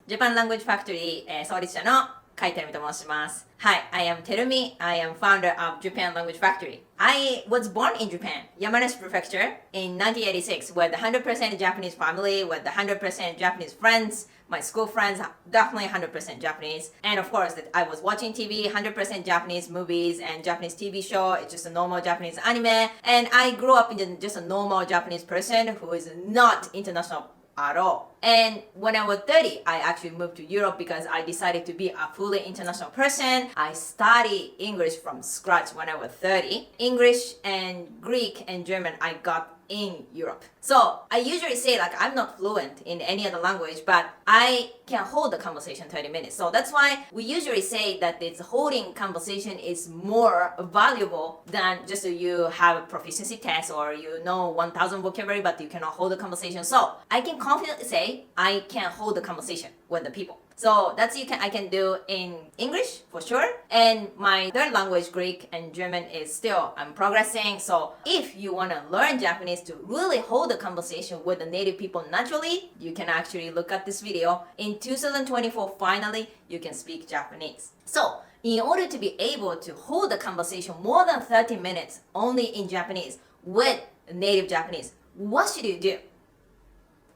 Japan Language Factory、創立者のTerumiと申します。Hi, I am Terumi. I am founder of Japan Language Factory. I was born in Japan, Yamanashi Prefecture, in 1986 with 100% Japanese family, with 100% Japanese friends. My school friends, definitely 100% Japanese. And of course, I was watching TV, 100% Japanese movies and Japanese TV show. It's just a normal Japanese anime. And I grew up in just a normal Japanese person who is not international at all. And when I was 30, I actually moved to Europe because I decided to be a fully international person. I studied English from scratch when I was 30. English and Greek and German I got in Europe. So I usually say like I'm not fluent in any other language, but I can hold the conversation 30 minutes. So that's why we usually say that this holding conversation is more valuable than just you have a proficiency test or you know 1000 vocabulary, but you cannot hold the conversation. So I can confidently say I can hold the conversation with the people. So that's I can do in English for sure. And my third language, Greek and German, is still I'm progressing. So if you want to learn Japanese to really hold the conversation with the native people naturally, you can actually look at this video. In 2024, finally, you can speak Japanese. So in order to be able to hold the conversation more than 30 minutes only in Japanese with native Japanese, what should you do?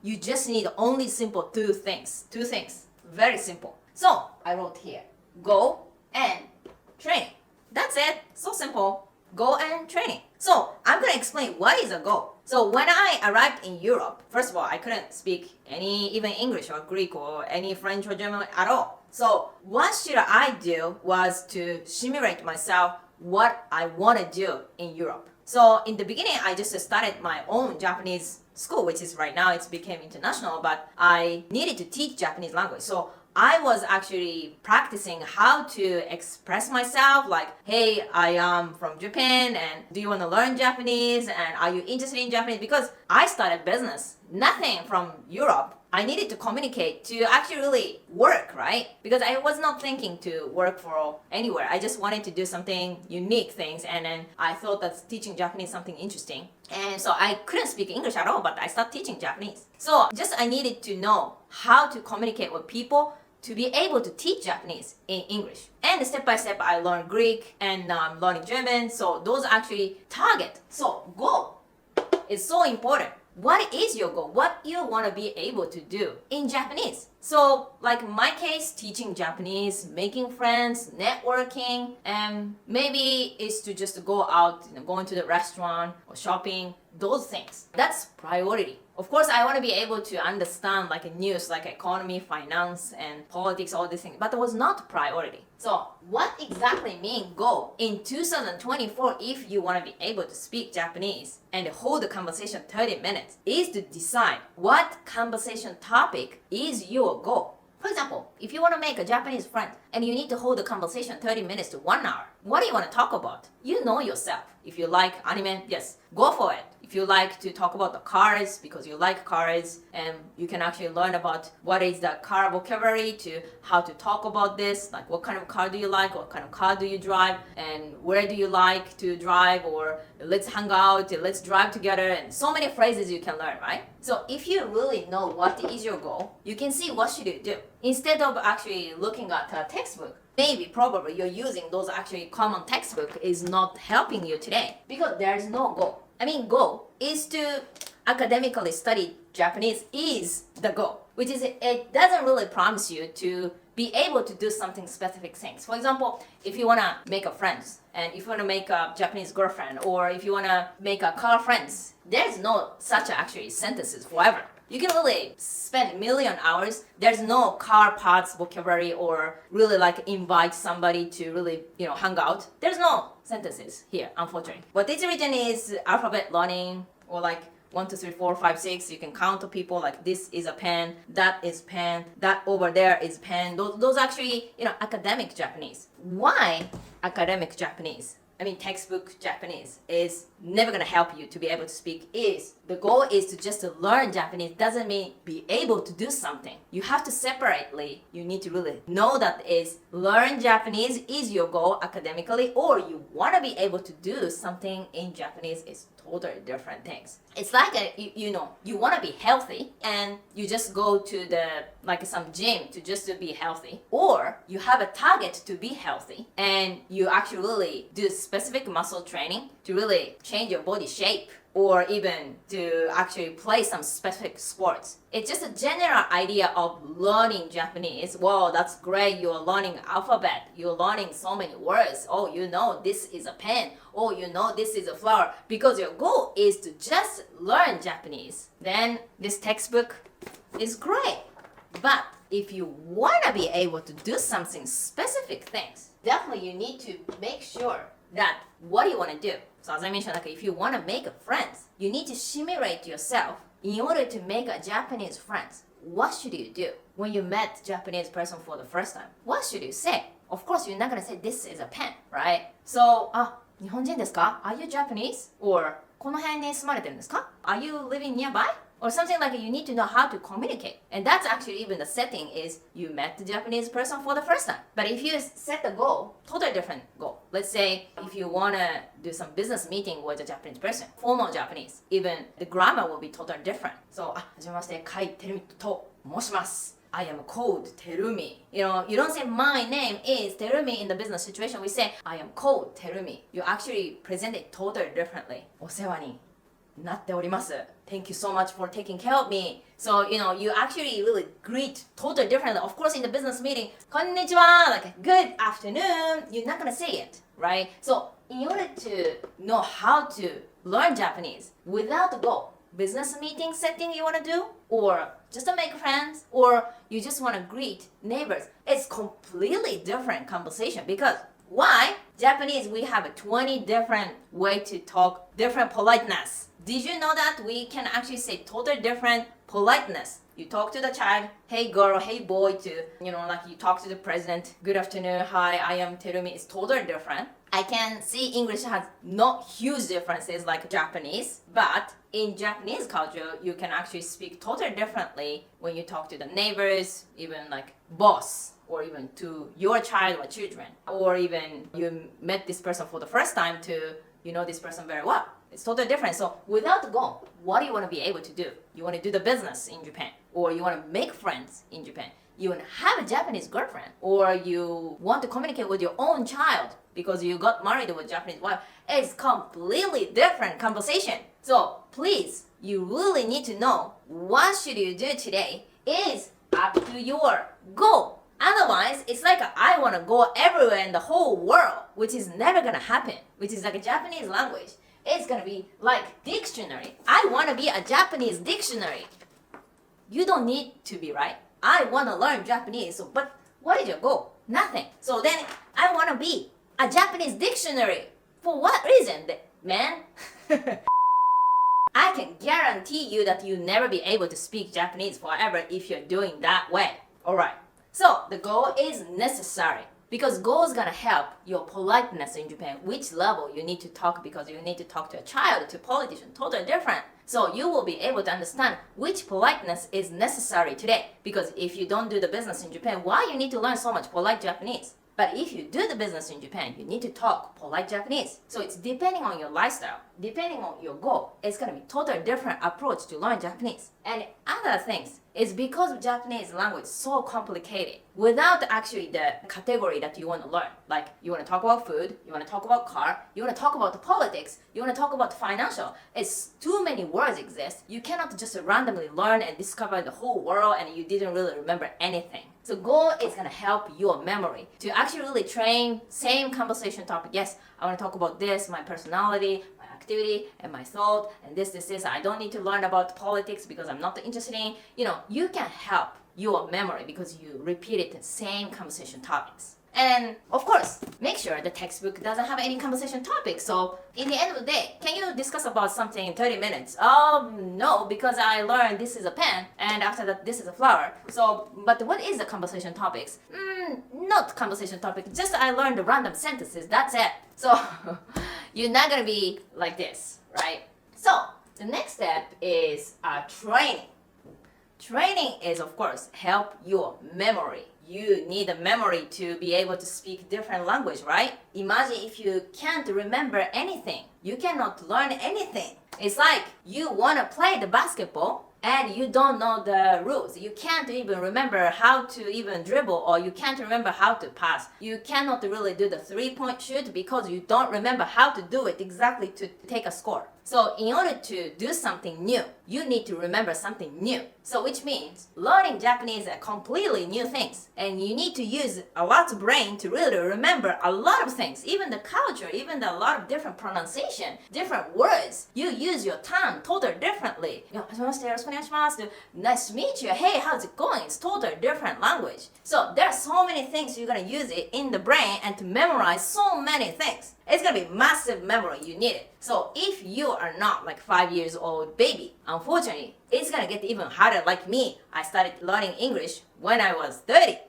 You just need only simple two things. Very simple. So I wrote here, go and training. That's it. So simple. Go and training. So I'm going to explain what is a go. So when I arrived in Europe, first of all, I couldn't speak even English or Greek or any French or German at all. So what should I do was to simulate myself what I want to do in Europe. So in the beginning, I just started my own Japanese school, which is right now it's became international, but I needed to teach Japanese language. So I was actually practicing how to express myself like, hey, I am from Japan and do you want to learn Japanese and are you interested in Japanese? Because I started business, nothing from Europe. I needed to communicate to actually really work, right? Because I was not thinking to work for anywhere. I just wanted to do something unique things and then I thought that teaching Japanese something interesting. And so I couldn't speak English at all, but I started teaching Japanese. So just I needed to know how to communicate with people to be able to teach Japanese in English. And step by step, I learned Greek and now I'm learning German. So those are actually target. So goal is so important. What is your goal? What you want to be able to do in Japanese? So like in my case, teaching Japanese, making friends, networking, and maybe it's to just go out, going to the restaurant or shopping, those things. That's priority. Of course, I want to be able to understand like news, like economy, finance, and politics, all these things, but it was not priority. So what exactly mean goal in 2024 if you want to be able to speak Japanese and hold the conversation 30 minutes is to decide what conversation topic is your goal. For example, if you want to make a Japanese friend and you need to hold the conversation 30 minutes to 1 hour, what do you want to talk about? You know yourself. If you like anime, yes, go for it. If you like to talk about the cars because you like cars and you can actually learn about what is the car vocabulary to how to talk about this, like what kind of car do you like, what kind of car do you drive, and where do you like to drive, or let's hang out, let's drive together, and so many phrases you can learn, right? So if you really know what is your goal, you can see what should you do. Instead of actually looking at a textbook, maybe probably you're using those actually common textbook is not helping you today because there is no goal. I mean, goal is to academically study Japanese is the goal, which is it doesn't really promise you to be able to do something specific things. For example, if you want to make a friends and if you want to make a Japanese girlfriend or if you want to make a car friends, there's no such actually sentences forever. You can really spend a million hours. There's no car parts vocabulary or really like invite somebody to really, hang out. There's no sentences here, unfortunately. What is written is alphabet learning or like 1, 2, 3, 4, 5, 6. You can count to people like this is a pen, that is pen, that over there is pen. Those actually, academic Japanese. Why academic Japanese? I mean, textbook Japanese is never going to help you to be able to speak. The goal is to just to learn Japanese doesn't mean be able to do something. You have to separately, you need to really know that is learn Japanese is your goal academically, or you want to be able to do something in Japanese is totally different things. It's like you want to be healthy and you just go to some gym just to be healthy, or you have a target to be healthy and you actually really do specific muscle training to really change your body shape, or even to actually play some specific sports. It's just a general idea of learning Japanese. Wow, that's great. You're learning alphabet. You're learning so many words. Oh, you know this is a pen. Oh, you know this is a flower. Because your goal is to just learn Japanese. Then this textbook is great. But if you want to be able to do something specific things, definitely you need to make sure that what you want to do. So as I mentioned, like if you want to make friends, you need to simulate yourself in order to make a Japanese friends. What should you do when you met Japanese person for the first time? What should you say? Of course, you're not going to say this is a pen, right? So, 日本人ですか? Are you Japanese? Or この辺に住まれてるんですか? Are you living nearby? Or something like you need to know how to communicate. And that's actually even the setting is you met the Japanese person for the first time. But if you set the goal, totally different goal. Let's say if you want to do some business meeting with a Japanese person, formal Japanese, even the grammar will be totally different. So, はじめまして、甲斐照美と申します。I am called Terumi. You don't say my name is Terumi in the business situation. We say I am called Terumi. You actually present it totally differently. お世話になっております。Thank you so much for taking care of me. So, you actually really greet totally differently. Of course, in the business meeting, こんにちは, like good afternoon. You're not gonna say it, right? So, in order to know how to learn Japanese without the goal, business meeting setting you want to do, or just to make friends, or you just want to greet neighbors, it's completely different conversation. Because why? Japanese, we have 20 different way to talk, different politeness. Did you know that we can actually say totally different politeness? You talk to the child, hey girl, hey boy, to, like you talk to the president, good afternoon, hi, I am Terumi. It's totally different. I can see English has not huge differences like Japanese, but in Japanese culture, you can actually speak totally differently when you talk to the neighbors, even like boss, or even to your child or children, or even you met this person for the first time to, this person very well. It's totally different. So without the goal, what do you want to be able to do? You want to do the business in Japan, or you want to make friends in Japan. You want to have a Japanese girlfriend, or you want to communicate with your own child because you got married with a Japanese wife. It's completely different conversation. So please, you really need to know what should you do today is up to your goal. Otherwise, it's like I want to go everywhere in the whole world, which is never going to happen, which is like a Japanese language. It's going to be like dictionary. I want to be a Japanese dictionary. You don't need to be, right? I want to learn Japanese, but what is your goal? Nothing. So then I want to be a Japanese dictionary. For what reason, man? I can guarantee you that you'll never be able to speak Japanese forever if you're doing that way. Alright. So the goal is necessary. Because goal is gonna help your politeness in Japan, which level you need to talk, because you need to talk to a child, to a politician, totally different. So you will be able to understand which politeness is necessary today. Because if you don't do the business in Japan, why you need to learn so much polite Japanese? But if you do the business in Japan, you need to talk polite Japanese. So it's depending on your lifestyle, depending on your goal, it's gonna be totally different approach to learn Japanese. And other things is because Japanese language is so complicated without actually the category that you want to learn. Like you want to talk about food, you want to talk about car, you want to talk about the politics, you want to talk about financial. It's too many words exist. You cannot just randomly learn and discover the whole world and you didn't really remember anything. So goal is going to help your memory to actually really train same conversation topic. Yes, I want to talk about this, my personality, my activity, and my thought, and this. I don't need to learn about politics because I'm not interested in. You can help your memory because you repeated the same conversation topics. And of course, make sure the textbook doesn't have any conversation topics. So in the end of the day, can you discuss about something in 30 minutes? No, because I learned this is a pen and after that this is a flower. So, but what is the conversation topics? Not conversation topic, just I learned the random sentences, that's it. So you're not gonna be like this, right? So the next step is training. Training is, of course, help your memory. You need a memory to be able to speak different language, right? Imagine if you can't remember anything. You cannot learn anything. It's like you want to play the basketball and you don't know the rules. You can't even remember how to even dribble, or you can't remember how to pass. You cannot really do the three-point shoot because you don't remember how to do it exactly to take a score. So in order to do something new, you need to remember something new. So which means learning Japanese are completely new things. And you need to use a lot of brain to really remember a lot of things. Even the culture, even a lot of different pronunciation, different words. You use your tongue totally differently. Nice to meet you. Hey, how's it going? It's totally different language. So there are so many things you're gonna use it in the brain and to memorize so many things. It's gonna be massive memory you need it. So if you are not like 5 years old baby, unfortunately, it's gonna get even harder. Like me, I started learning English when I was 30.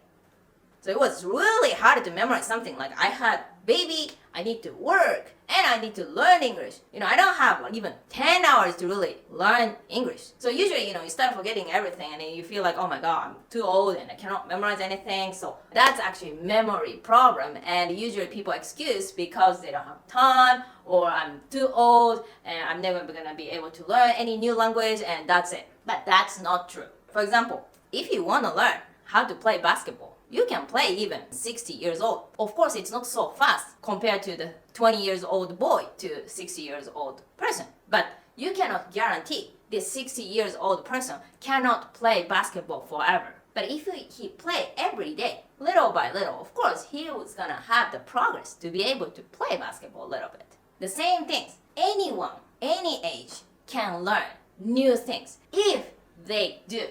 So it was really hard to memorize something. Like I had baby, I need to work, and I need to learn English. I don't have like even 10 hours to really learn English. So usually, you start forgetting everything and then you feel like, oh my God, I'm too old and I cannot memorize anything. So that's actually memory problem. And usually people excuse because they don't have time, or I'm too old and I'm never gonna be able to learn any new language, and that's it. But that's not true. For example, if you want to learn how to play basketball, you can play even 60 years old. Of course, it's not so fast compared to the 20 years old boy to 60 years old person. But you cannot guarantee this 60 years old person cannot play basketball forever. But if he play every day, little by little, of course, he was gonna have the progress to be able to play basketball a little bit. The same things, anyone, any age can learn new things if they do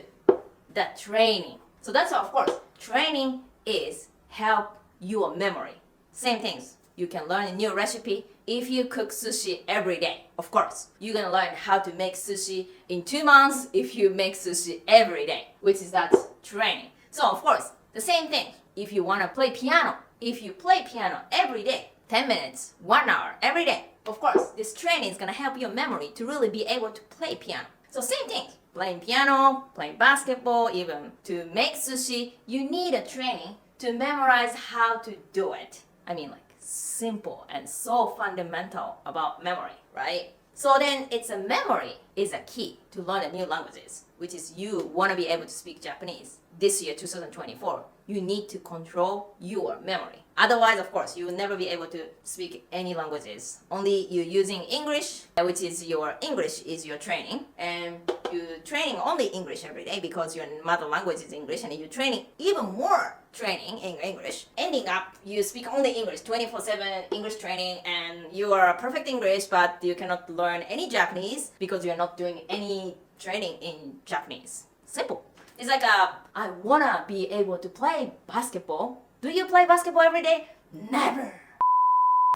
the training. So that's why, of course, training is help your memory. Same things. You can learn a new recipe if you cook sushi every day. Of course, you're gonna learn how to make sushi in 2 months if you make sushi every day, which is that training. So of course, the same thing. If you wanna play piano, if you play piano every day, 10 minutes, 1 hour every day, of course, this training is gonna help your memory to really be able to play piano. So same thing. Playing piano, playing basketball, even to make sushi, you need a training to memorize how to do it. I mean, like simple and so fundamental about memory, right? So then it's a memory is a key to learn new languages, which is you want to be able to speak Japanese this year, 2024. You need to control your memory. Otherwise, of course, you will never be able to speak any languages. Only you using English, which is your English is your training, and you're training only English every day because your mother language is English, and you're training even more training in English. Ending up, you speak only English, 24/7 English training, and you are perfect English, but you cannot learn any Japanese because you're not doing any training in Japanese. Simple. It's like I wanna be able to play basketball. Do you play basketball every day? Never.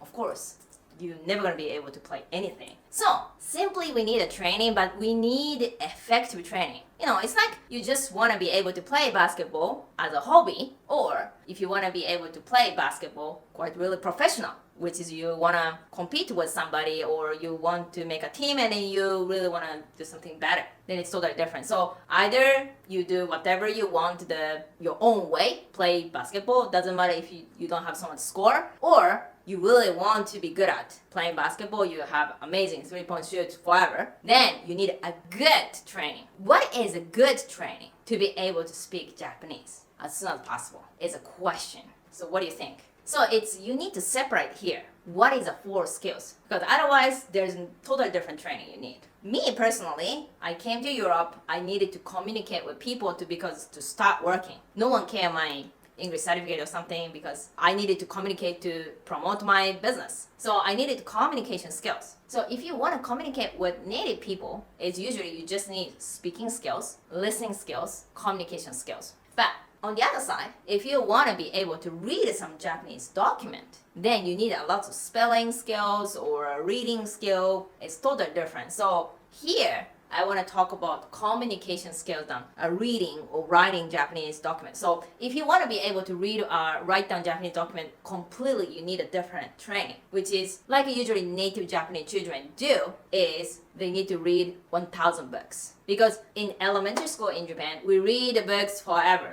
Of course, you're never gonna be able to play anything. So simply we need a training, but we need effective training. It's like you just wanna be able to play basketball as a hobby, or if you wanna be able to play basketball quite really professional, which is you wanna compete with somebody, or you want to make a team and then you really wanna do something better. Then it's totally different. So either you do whatever you want your own way, play basketball, doesn't matter if you don't have someone to score, or you really want to be good at playing basketball, you have amazing three-point shoots forever, then you need a good training. What is a good training to be able to speak Japanese as soon as possible? It's a question. So what do you think? So you need to separate here. What is the 4 skills? Because otherwise, there's a totally different training you need. Me personally, I came to Europe. I needed to communicate with people to start working. No one came my English certificate or something because I needed to communicate to promote my business. So I needed communication skills. So if you want to communicate with native people, it's usually you just need speaking skills, listening skills, communication skills. But on the other side, if you want to be able to read some Japanese document, then you need a lot of spelling skills or a reading skill. It's totally different. So here, I want to talk about communication skills than reading or writing Japanese documents. So if you want to be able to read or write down Japanese document completely, you need a different training, which is like usually native Japanese children do, is they need to read 1,000 books. Because in elementary school in Japan, we read the books forever,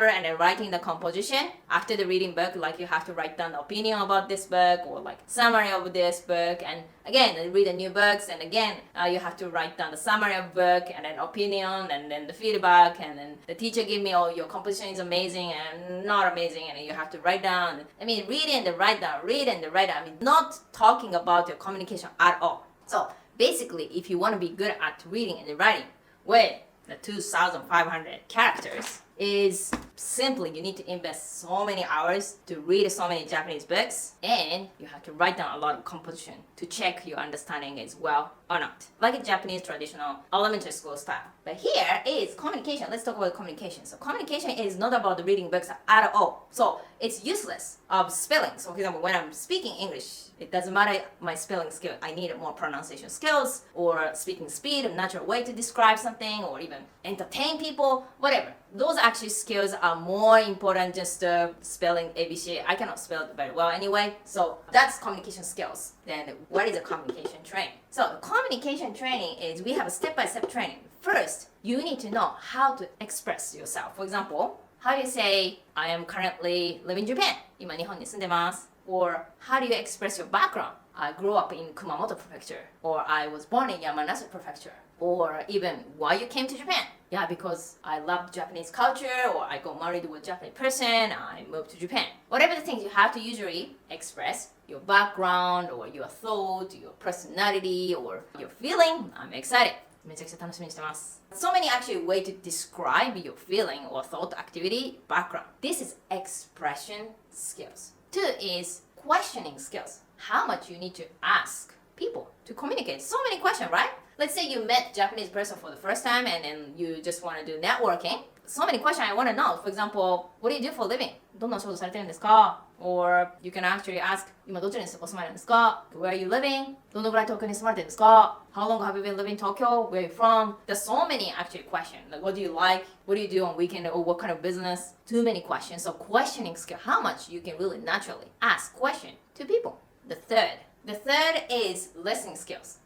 and then writing the composition. After the reading book, like you have to write down the opinion about this book or like summary of this book. And again, read the new books, and again, you have to write down the summary of book and then opinion and then the feedback. And then the teacher give me, oh, your composition is amazing and not amazing, and then you have to write down. I mean, read and then write down, read and then write down. I mean, not talking about your communication at all. So basically, if you want to be good at reading and writing with the 2,500 characters, is simply you need to invest so many hours to read so many Japanese books, and you have to write down a lot of composition to check your understanding is well or not. Like a Japanese traditional elementary school style. But here is communication. Let's talk about communication. So communication is not about reading books at all. So it's useless of spelling. So for example, when I'm speaking English, it doesn't matter my spelling skill. I need more pronunciation skills or speaking speed, a natural way to describe something, or even entertain people, whatever. Those actually skills are more important just spelling ABC. I cannot spell it very well anyway. So that's communication skills. Then what is a communication training? So communication training is we have a step-by-step training. First, you need to know how to express yourself. For example, how do you say, I am currently living in Japan. 今日本に住んでます. Or how do you express your background? I grew up in Kumamoto Prefecture. Or I was born in Yamanashi Prefecture. Or even why you came to Japan. Yeah, because I love Japanese culture, or I got married with a Japanese person, I moved to Japan. Whatever the things you have to usually express your background, or your thought, your personality, or your feeling. I'm excited. めちゃくちゃ楽しみにしてます. So many actually way to describe your feeling or thought, activity, background. This is expression skills. 2 is questioning skills. How much you need to ask people to communicate. So many questions, right? Let's say you met Japanese person for the first time and then you just want to do networking. So many questions I want to know. For example, what do you do for a living? どんなお仕事されてるんですか? Or you can actually ask, 今どちらにお住まいなんですか? Where are you living? どのぐらい東京に住まれてるんですか? How long have you been living in Tokyo? Where are you from? There's so many actually questions. Like what do you like? What do you do on weekend? Or what kind of business? Too many questions. So questioning skill, how much you can really naturally ask question to people. The third is listening skills.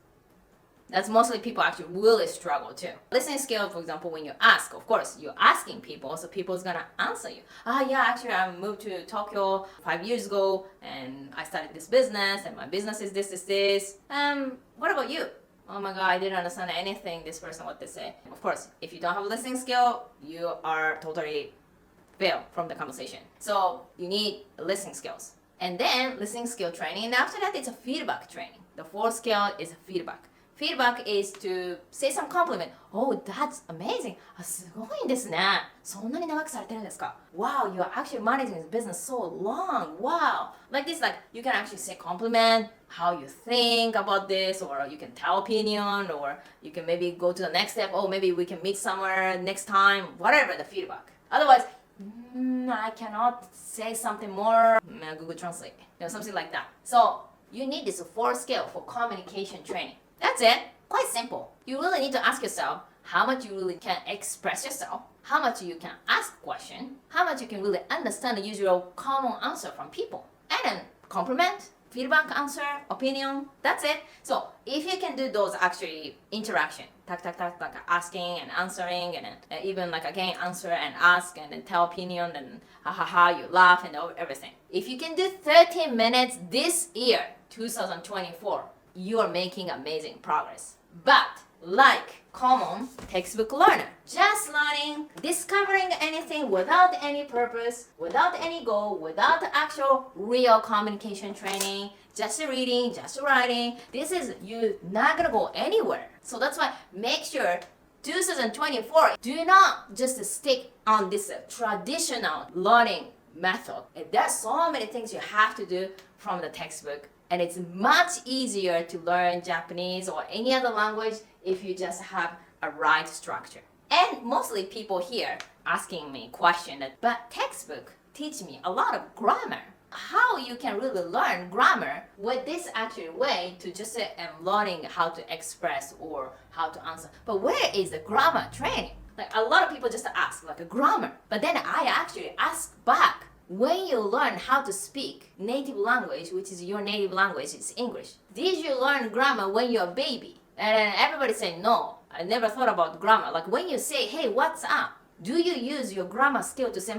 That's mostly people actually really struggle too. Listening skill, for example, when you ask, of course, you're asking people, so people's gonna answer you. Yeah, actually, I moved to Tokyo 5 years ago, and I started this business, and my business is this. What about you? Oh my god, I didn't understand anything this person what they say. Of course, if you don't have a listening skill, you are totally fail from the conversation. So you need listening skills. And then listening skill training, and after that, it's a feedback training. The fourth skill is feedback. Feedback is to say some compliment. Oh, that's amazing. すごいんですね。そんなに長くされてるんですか? Wow, you're actually managing this business so long. Wow. Like this, like you can actually say compliment, how you think about this, or you can tell opinion, or you can maybe go to the next step. Oh, maybe we can meet somewhere next time. Whatever the feedback. Otherwise, I cannot say something more. Google Translate. Something like that. So you need this 4 skill for communication training. That's it. Quite simple. You really need to ask yourself how much you really can express yourself, how much you can ask question, how much you can really understand the usual common answer from people. And then compliment, feedback answer, opinion. That's it. So if you can do those actually interaction, like asking and answering, and even like again answer and ask and then tell opinion and you laugh and everything. If you can do 30 minutes this year, 2024, you are making amazing progress. But like common textbook learner, just learning, discovering anything without any purpose, without any goal, without actual real communication training, just reading, just writing, this is you not gonna go anywhere. So that's why make sure 2024, do not just stick on this traditional learning method. There's so many things you have to do from the textbook. And it's much easier to learn Japanese or any other language if you just have a right structure. And mostly people here asking me question that, but textbook teach me a lot of grammar. How you can really learn grammar with this actual way to just learning how to express or how to answer. But where is the grammar training? Like a lot of people just ask like a grammar, but then I actually ask back. When you learn how to speak native language, which is your native language, it's English. Did you learn grammar when you're a baby? And then everybody say, no, I never thought about grammar. Like when you say, hey, what's up? Do you use your grammar skill to say,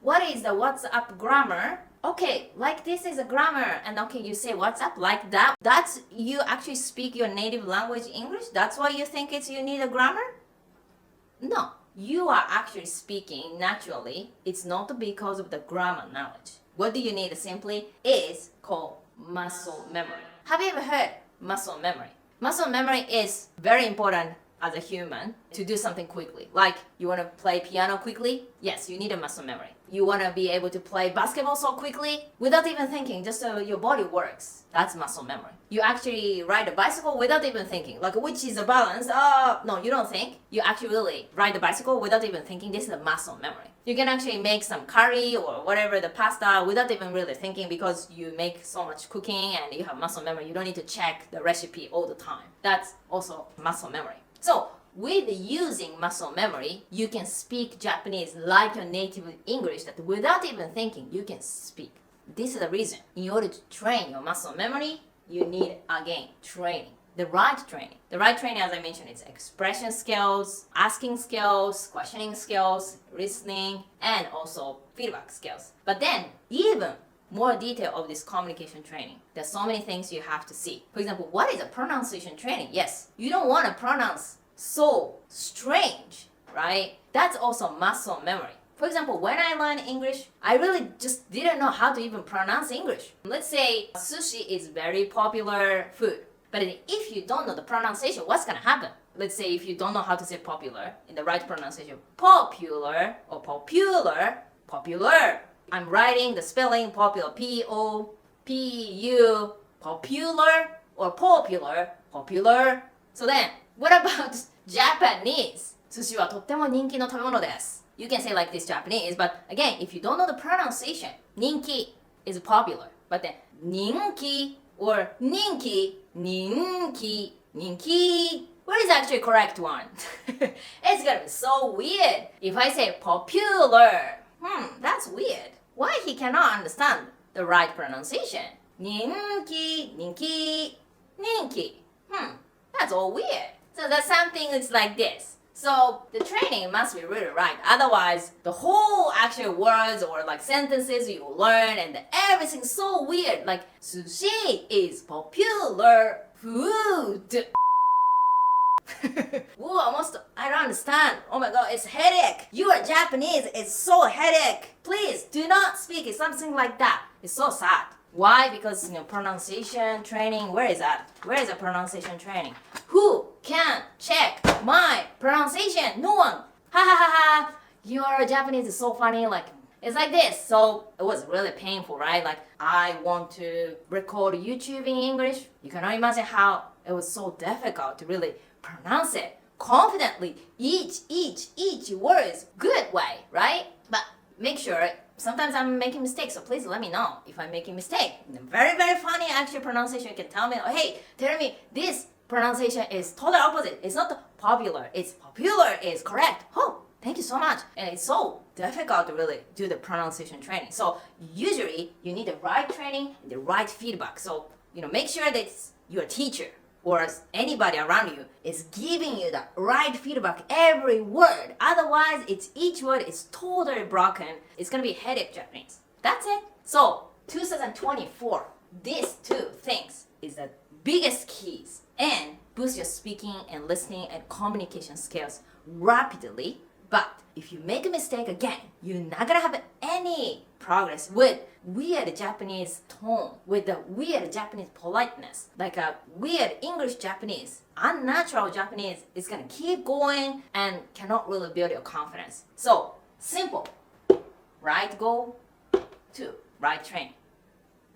what is the what's up grammar? Okay, like this is a grammar. And okay, you say what's up like that. That's you actually speak your native language English? That's why you think you need a grammar? No, you are actually speaking naturally. It's not because of the grammar knowledge. What do you need simply is called muscle memory. Have you ever heard muscle memory? Muscle memory is very important as a human to do something quickly. Like you want to play piano quickly? Yes, you need a muscle memory. You want to be able to play basketball so quickly without even thinking, just so your body works. That's muscle memory. You actually ride a bicycle without even thinking, like which is the balance? No, you don't think. You actually really ride the bicycle without even thinking. This is a muscle memory. You can actually make some curry or whatever, the pasta, without even really thinking because you make so much cooking and you have muscle memory. You don't need to check the recipe all the time. That's also muscle memory. So with using muscle memory, you can speak Japanese like your native English that without even thinking, you can speak. This is the reason. In order to train your muscle memory, you need, again, training. The right training. The right training, as I mentioned, is expression skills, asking skills, questioning skills, listening, and also feedback skills. But then, even more detail of this communication training. There's so many things you have to see. For example, what is a pronunciation training? Yes, you don't want to pronounce so strange, right? That's also muscle memory. For example, when I learned English, I really just didn't know how to even pronounce English. Let's say sushi is very popular food, but if you don't know the pronunciation, what's gonna happen? Let's say if you don't know how to say popular in the right pronunciation, popular or popular, popular. I'm writing the spelling popular, P-O-P-U, popular or popular, popular. So then, what about Japanese? Sushi はとっても人気の食べ物です。You can say like this Japanese, but again, if you don't know the pronunciation, 人気 is popular. But then, 人気 or 人気, 人気, 人気. What is actually correct one? It's gonna be so weird. If I say popular, that's weird. Why he cannot understand the right pronunciation? 人気, 人気, 人気. That's all weird. So that's something that's like this. So the training must be really right. Otherwise, the whole actual words or like sentences you learn and everything's so weird. Like sushi is popular food. Whoa, almost I don't understand. Oh my god, it's headache. You are Japanese, it's so headache. Please do not speak. It's something like that. It's so sad. Why? Because pronunciation training, where is that? Where is the pronunciation training? Who can check my pronunciation? No one. Ha ha ha ha. Your Japanese is so funny. Like it's like this. So it was really painful, right? Like I want to record YouTube in English. You cannot imagine how it was so difficult to really pronounce it confidently. Each words good way, right? But make sure. Sometimes I'm making mistakes, so please let me know if I'm making mistake. Very, very funny actual pronunciation. You can tell me, oh, hey, Terumi, this pronunciation is totally opposite. It's not popular. It's popular is correct. Oh, thank you so much. And it's so difficult to really do the pronunciation training. So usually you need the right training and the right feedback. So, make sure that your teacher or anybody around you is giving you the right feedback every word. Otherwise, each word is totally broken. It's gonna be headache Japanese. That's it. So, 2024, these two things is the biggest keys and boost your speaking and listening and communication skills rapidly. But if you make a mistake again, you're not gonna have any progress with weird Japanese tone, with the weird Japanese politeness, like a weird English Japanese, unnatural Japanese is gonna keep going and cannot really build your confidence. So simple, right goal to right training.